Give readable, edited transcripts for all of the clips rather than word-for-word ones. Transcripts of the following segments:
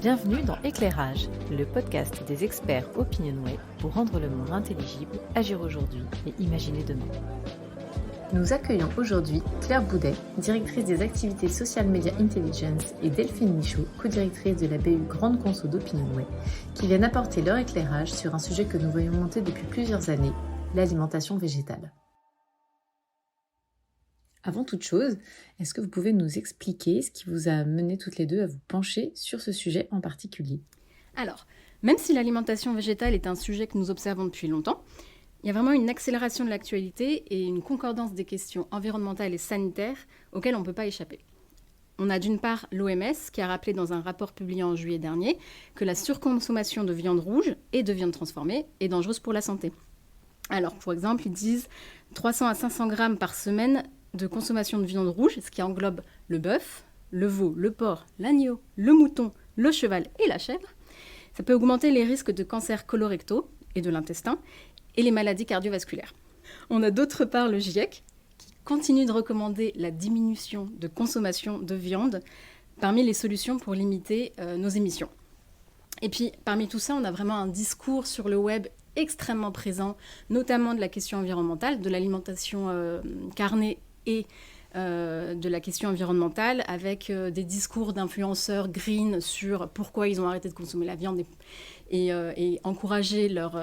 Bienvenue dans Éclairage, le podcast des experts Opinionway pour rendre le monde intelligible, agir aujourd'hui et imaginer demain. Nous accueillons aujourd'hui Claire Boudet, directrice des activités Social Media Intelligence, et Delphine Michaud, co-directrice de la BU Grande Conso d'Opinionway, qui viennent apporter leur éclairage sur un sujet que nous voyons monter depuis plusieurs années, l'alimentation végétale. Avant toute chose, est-ce que vous pouvez nous expliquer ce qui vous a mené toutes les deux à vous pencher sur ce sujet en particulier ? Alors, même si l'alimentation végétale est un sujet que nous observons depuis longtemps, il y a vraiment une accélération de l'actualité et une concordance des questions environnementales et sanitaires auxquelles on ne peut pas échapper. On a d'une part l'OMS qui a rappelé dans un rapport publié en juillet dernier que la surconsommation de viande rouge et de viande transformée est dangereuse pour la santé. Alors, pour exemple, ils disent 300 à 500 grammes par semaine de consommation de viande rouge, ce qui englobe le bœuf, le veau, le porc, l'agneau, le mouton, le cheval et la chèvre. Ça peut augmenter les risques de cancers colorectaux et de l'intestin et les maladies cardiovasculaires. On a d'autre part le GIEC qui continue de recommander la diminution de consommation de viande parmi les solutions pour limiter nos émissions. Et puis, parmi tout ça, on a vraiment un discours sur le web extrêmement présent, notamment de la question environnementale, de l'alimentation carnée et de la question environnementale, avec des discours d'influenceurs green sur pourquoi ils ont arrêté de consommer la viande et encourager leur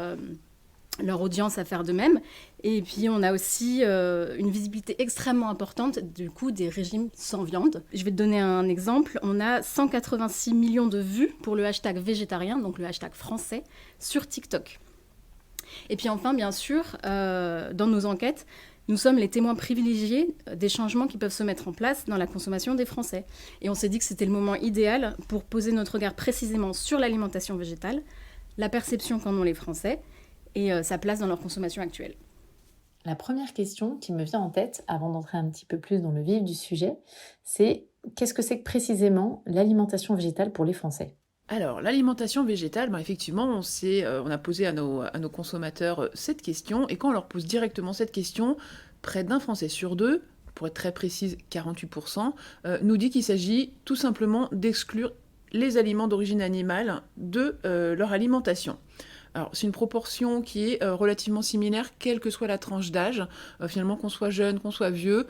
audience à faire de même. Et puis on a aussi une visibilité extrêmement importante du coup des régimes sans viande. Je vais te donner un exemple. On a 186 millions de vues pour le hashtag végétarien, donc le hashtag français, sur TikTok. Et puis enfin, bien sûr, dans nos enquêtes, nous sommes les témoins privilégiés des changements qui peuvent se mettre en place dans la consommation des Français. Et on s'est dit que c'était le moment idéal pour poser notre regard précisément sur l'alimentation végétale, la perception qu'en ont les Français et sa place dans leur consommation actuelle. La première question qui me vient en tête, avant d'entrer un petit peu plus dans le vif du sujet, c'est qu'est-ce que c'est que précisément l'alimentation végétale pour les Français ? Alors, l'alimentation végétale, effectivement, on a posé à nos consommateurs cette question, et quand on leur pose directement cette question, près d'un Français sur deux, pour être très précise, 48%, nous dit qu'il s'agit tout simplement d'exclure les aliments d'origine animale de leur alimentation. Alors, c'est une proportion qui est relativement similaire, quelle que soit la tranche d'âge. Finalement, qu'on soit jeune, qu'on soit vieux,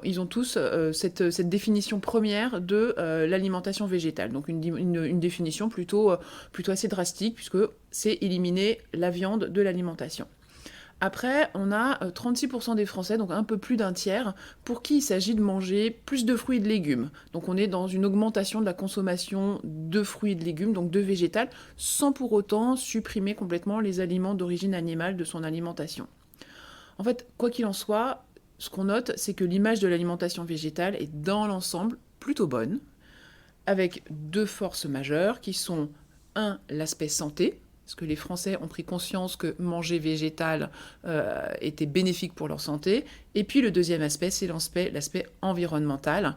ils ont tous cette définition première de l'alimentation végétale. Donc, une définition plutôt assez drastique, puisque c'est éliminer la viande de l'alimentation. Après, on a 36% des Français, donc un peu plus d'un tiers, pour qui il s'agit de manger plus de fruits et de légumes. Donc on est dans une augmentation de la consommation de fruits et de légumes, donc de végétal, sans pour autant supprimer complètement les aliments d'origine animale de son alimentation. En fait, quoi qu'il en soit, ce qu'on note, c'est que l'image de l'alimentation végétale est dans l'ensemble plutôt bonne, avec deux forces majeures qui sont, l'aspect santé, parce que les Français ont pris conscience que manger végétal était bénéfique pour leur santé. Et puis le deuxième aspect, c'est l'aspect environnemental.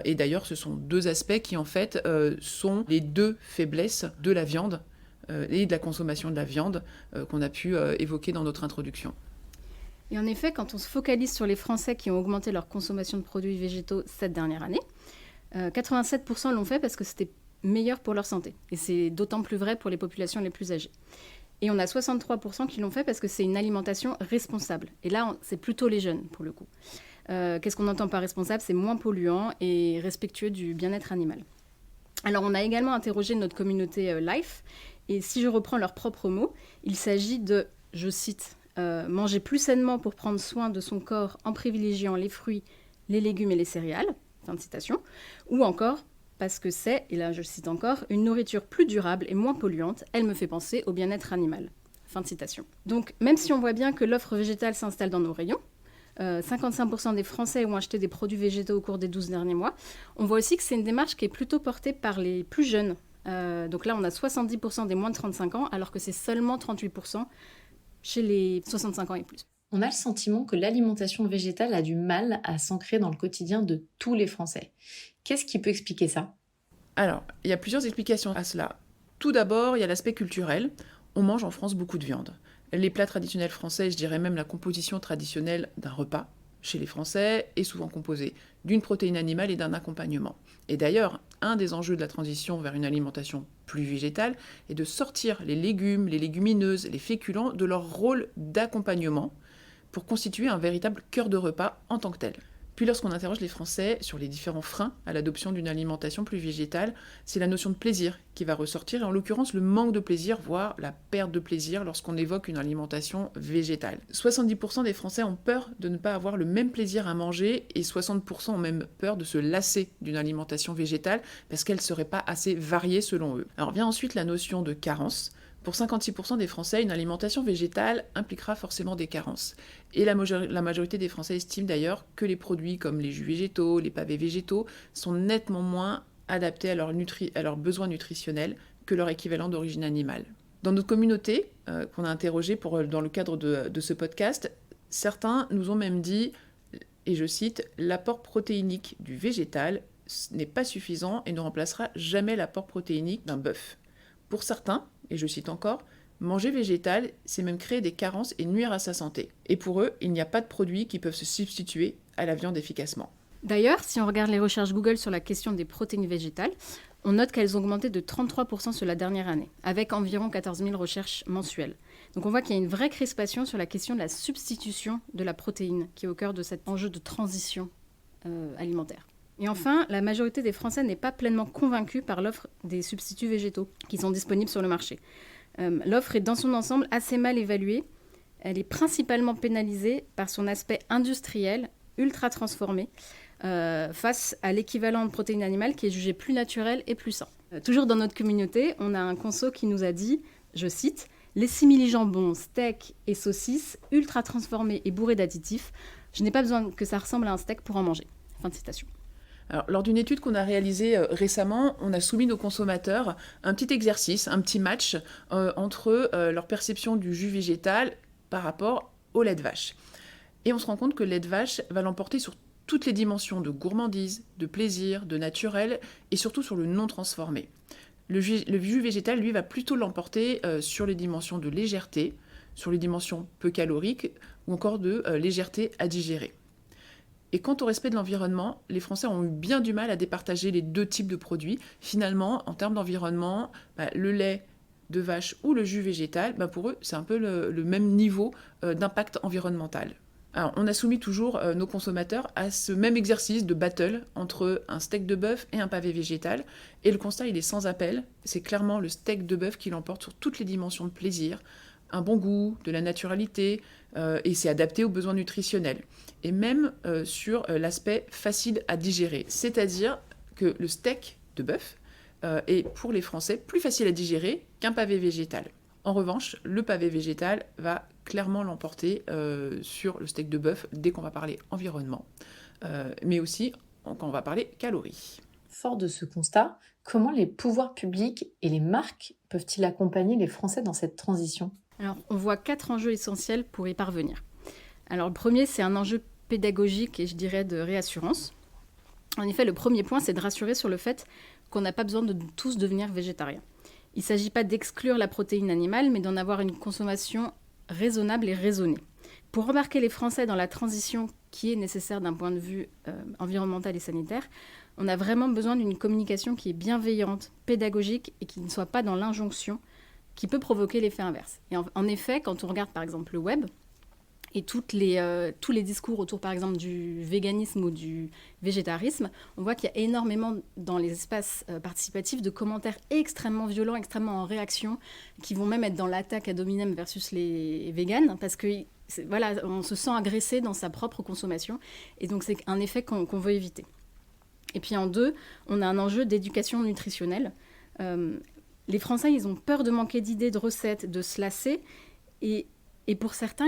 Et d'ailleurs, ce sont deux aspects qui, en fait, sont les deux faiblesses de la viande et de la consommation de la viande qu'on a pu évoquer dans notre introduction. Et en effet, quand on se focalise sur les Français qui ont augmenté leur consommation de produits végétaux cette dernière année, 87% l'ont fait parce que c'était meilleur pour leur santé. Et c'est d'autant plus vrai pour les populations les plus âgées. Et on a 63% qui l'ont fait parce que c'est une alimentation responsable. Et là, c'est plutôt les jeunes, pour le coup. Qu'est-ce qu'on entend par responsable ? C'est moins polluant et respectueux du bien-être animal. Alors, on a également interrogé notre communauté Life. Et si je reprends leurs propres mots, il s'agit de, je cite, manger plus sainement pour prendre soin de son corps en privilégiant les fruits, les légumes et les céréales. Fin de citation. Ou encore, parce que c'est, et là je cite encore, une nourriture plus durable et moins polluante, elle me fait penser au bien-être animal. Fin de citation. Donc, même si on voit bien que l'offre végétale s'installe dans nos rayons, 55% des Français ont acheté des produits végétaux au cours des 12 derniers mois, on voit aussi que c'est une démarche qui est plutôt portée par les plus jeunes. Donc là, on a 70% des moins de 35 ans, alors que c'est seulement 38% chez les 65 ans et plus. On a le sentiment que l'alimentation végétale a du mal à s'ancrer dans le quotidien de tous les Français. Qu'est-ce qui peut expliquer ça ? Alors, il y a plusieurs explications à cela. Tout d'abord, il y a l'aspect culturel. On mange en France beaucoup de viande. Les plats traditionnels français, je dirais même la composition traditionnelle d'un repas, chez les Français, est souvent composé d'une protéine animale et d'un accompagnement. Et d'ailleurs, un des enjeux de la transition vers une alimentation plus végétale est de sortir les légumes, les légumineuses, les féculents de leur rôle d'accompagnement pour constituer un véritable cœur de repas en tant que tel. Puis lorsqu'on interroge les Français sur les différents freins à l'adoption d'une alimentation plus végétale, c'est la notion de plaisir qui va ressortir, et en l'occurrence le manque de plaisir, voire la perte de plaisir lorsqu'on évoque une alimentation végétale. 70% des Français ont peur de ne pas avoir le même plaisir à manger, et 60% ont même peur de se lasser d'une alimentation végétale parce qu'elle ne serait pas assez variée selon eux. Alors vient ensuite la notion de carence. Pour 56% des Français, une alimentation végétale impliquera forcément des carences. Et la majorité des Français estiment d'ailleurs que les produits comme les jus végétaux, les pavés végétaux sont nettement moins adaptés à leurs besoins nutritionnels que leur équivalent d'origine animale. Dans notre communauté, qu'on a interrogée dans le cadre de ce podcast, certains nous ont même dit, et je cite, « L'apport protéinique du végétal n'est pas suffisant et ne remplacera jamais l'apport protéinique d'un bœuf. » Pour certains, et je cite encore, manger végétal, c'est même créer des carences et nuire à sa santé. Et pour eux, il n'y a pas de produits qui peuvent se substituer à la viande efficacement. D'ailleurs, si on regarde les recherches Google sur la question des protéines végétales, on note qu'elles ont augmenté de 33% sur la dernière année, avec environ 14 000 recherches mensuelles. Donc on voit qu'il y a une vraie crispation sur la question de la substitution de la protéine, qui est au cœur de cet enjeu de transition alimentaire. Et enfin, la majorité des Français n'est pas pleinement convaincue par l'offre des substituts végétaux qui sont disponibles sur le marché. L'offre est dans son ensemble assez mal évaluée. Elle est principalement pénalisée par son aspect industriel, ultra transformé, face à l'équivalent de protéines animales qui est jugé plus naturel et plus sain. Toujours dans notre communauté, on a un conso qui nous a dit, je cite, « Les simili-jambons, steaks et saucisses, ultra transformés et bourrés d'additifs, je n'ai pas besoin que ça ressemble à un steak pour en manger. » Fin de citation. Alors, lors d'une étude qu'on a réalisée récemment, on a soumis nos consommateurs un petit exercice, un petit match entre leur perception du jus végétal par rapport au lait de vache. Et on se rend compte que le lait de vache va l'emporter sur toutes les dimensions de gourmandise, de plaisir, de naturel et surtout sur le non transformé. Le jus végétal, lui, va plutôt l'emporter sur les dimensions de légèreté, sur les dimensions peu caloriques ou encore de légèreté à digérer. Et quant au respect de l'environnement, les Français ont eu bien du mal à départager les deux types de produits. Finalement, en termes d'environnement, le lait de vache ou le jus végétal, pour eux, c'est un peu le même niveau d'impact environnemental. Alors, on a soumis toujours nos consommateurs à ce même exercice de battle entre un steak de bœuf et un pavé végétal. Et le constat, il est sans appel. C'est clairement le steak de bœuf qui l'emporte sur toutes les dimensions de plaisir, un bon goût, de la naturalité, et c'est adapté aux besoins nutritionnels. Et même sur l'aspect facile à digérer. C'est-à-dire que le steak de bœuf est pour les Français plus facile à digérer qu'un pavé végétal. En revanche, le pavé végétal va clairement l'emporter sur le steak de bœuf dès qu'on va parler environnement, mais aussi quand on va parler calories. Fort de ce constat, comment les pouvoirs publics et les marques peuvent-ils accompagner les Français dans cette transition ? Alors, on voit 4 enjeux essentiels pour y parvenir. Alors, le premier, c'est un enjeu pédagogique et je dirais de réassurance. En effet, le premier point, c'est de rassurer sur le fait qu'on n'a pas besoin de tous devenir végétariens. Il ne s'agit pas d'exclure la protéine animale, mais d'en avoir une consommation raisonnable et raisonnée. Pour embarquer les Français dans la transition qui est nécessaire d'un point de vue environnemental et sanitaire, on a vraiment besoin d'une communication qui est bienveillante, pédagogique et qui ne soit pas dans l'injonction, qui peut provoquer l'effet inverse. Et en effet, quand on regarde par exemple le web, et tous les discours autour par exemple du véganisme ou du végétarisme, on voit qu'il y a énormément dans les espaces participatifs de commentaires extrêmement violents, extrêmement en réaction, qui vont même être dans l'attaque ad hominem versus les véganes, parce que on se sent agressé dans sa propre consommation, et donc c'est un effet qu'on veut éviter. Et puis en deux, on a un enjeu d'éducation nutritionnelle. Les Français, ils ont peur de manquer d'idées, de recettes, de se lasser. Et pour certains,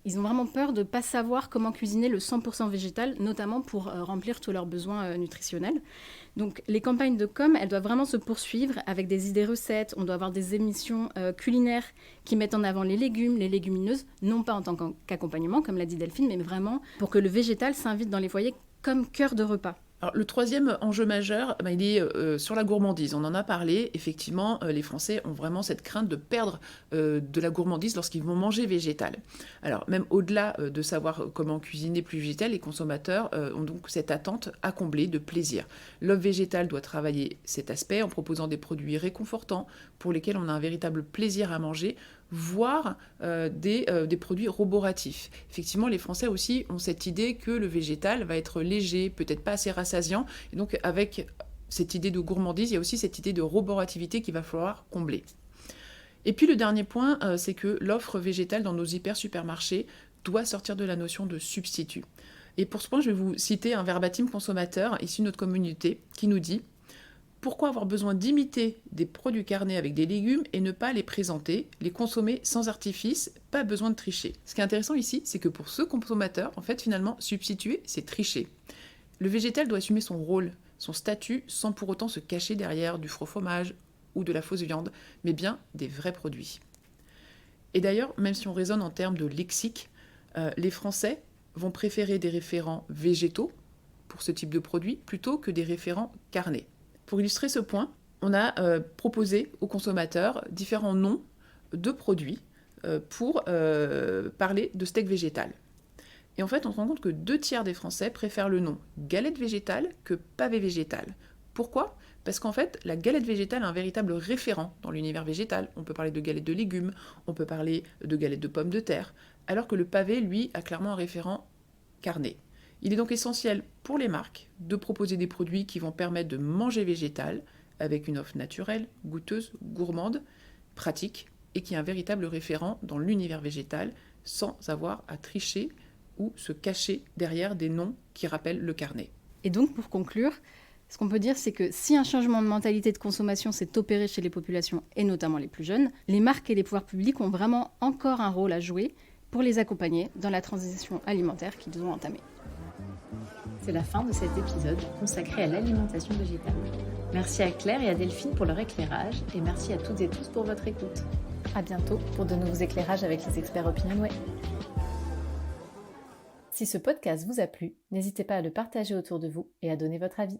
ils ont vraiment peur de ne pas savoir comment cuisiner le 100% végétal, notamment pour remplir tous leurs besoins nutritionnels. Donc les campagnes de com, elles doivent vraiment se poursuivre avec des idées recettes. On doit avoir des émissions culinaires qui mettent en avant les légumes, les légumineuses, non pas en tant qu'accompagnement, comme l'a dit Delphine, mais vraiment pour que le végétal s'invite dans les foyers comme cœur de repas. Alors, le troisième enjeu majeur, il est sur la gourmandise. On en a parlé, effectivement, les Français ont vraiment cette crainte de perdre de la gourmandise lorsqu'ils vont manger végétal. Alors, même au-delà de savoir comment cuisiner plus végétal, les consommateurs ont donc cette attente à combler de plaisir. L'offre végétale doit travailler cet aspect en proposant des produits réconfortants pour lesquels on a un véritable plaisir à manger, voire des produits roboratifs. Effectivement, les Français aussi ont cette idée que le végétal va être léger, peut-être pas assez rassasiant, et donc avec cette idée de gourmandise, il y a aussi cette idée de roborativité qu'il va falloir combler. Et puis le dernier point, c'est que l'offre végétale dans nos hyper-supermarchés doit sortir de la notion de substitut. Et pour ce point, je vais vous citer un verbatim consommateur issu de notre communauté qui nous dit: pourquoi avoir besoin d'imiter des produits carnés avec des légumes et ne pas les présenter, les consommer sans artifice, pas besoin de tricher. Ce qui est intéressant ici, c'est que pour ce consommateur, en fait, finalement, substituer, c'est tricher. Le végétal doit assumer son rôle, son statut, sans pour autant se cacher derrière du faux fromage ou de la fausse viande, mais bien des vrais produits. Et d'ailleurs, même si on raisonne en termes de lexique, les Français vont préférer des référents végétaux pour ce type de produit plutôt que des référents carnés. Pour illustrer ce point, on a proposé aux consommateurs différents noms de produits pour parler de steak végétal. Et en fait, on se rend compte que 2/3 des Français préfèrent le nom galette végétale que pavé végétal. Pourquoi ? Parce qu'en fait, la galette végétale a un véritable référent dans l'univers végétal. On peut parler de galette de légumes, on peut parler de galette de pommes de terre, alors que le pavé, lui, a clairement un référent carné. Il est donc essentiel pour les marques de proposer des produits qui vont permettre de manger végétal avec une offre naturelle, goûteuse, gourmande, pratique et qui est un véritable référent dans l'univers végétal sans avoir à tricher ou se cacher derrière des noms qui rappellent le carnet. Et donc, pour conclure, ce qu'on peut dire, c'est que si un changement de mentalité de consommation s'est opéré chez les populations, et notamment les plus jeunes, les marques et les pouvoirs publics ont vraiment encore un rôle à jouer pour les accompagner dans la transition alimentaire qu'ils ont entamée. C'est la fin de cet épisode consacré à l'alimentation végétale. Merci à Claire et à Delphine pour leur éclairage et merci à toutes et tous pour votre écoute. À bientôt pour de nouveaux éclairages avec les experts Opinionway. Si ce podcast vous a plu, n'hésitez pas à le partager autour de vous et à donner votre avis.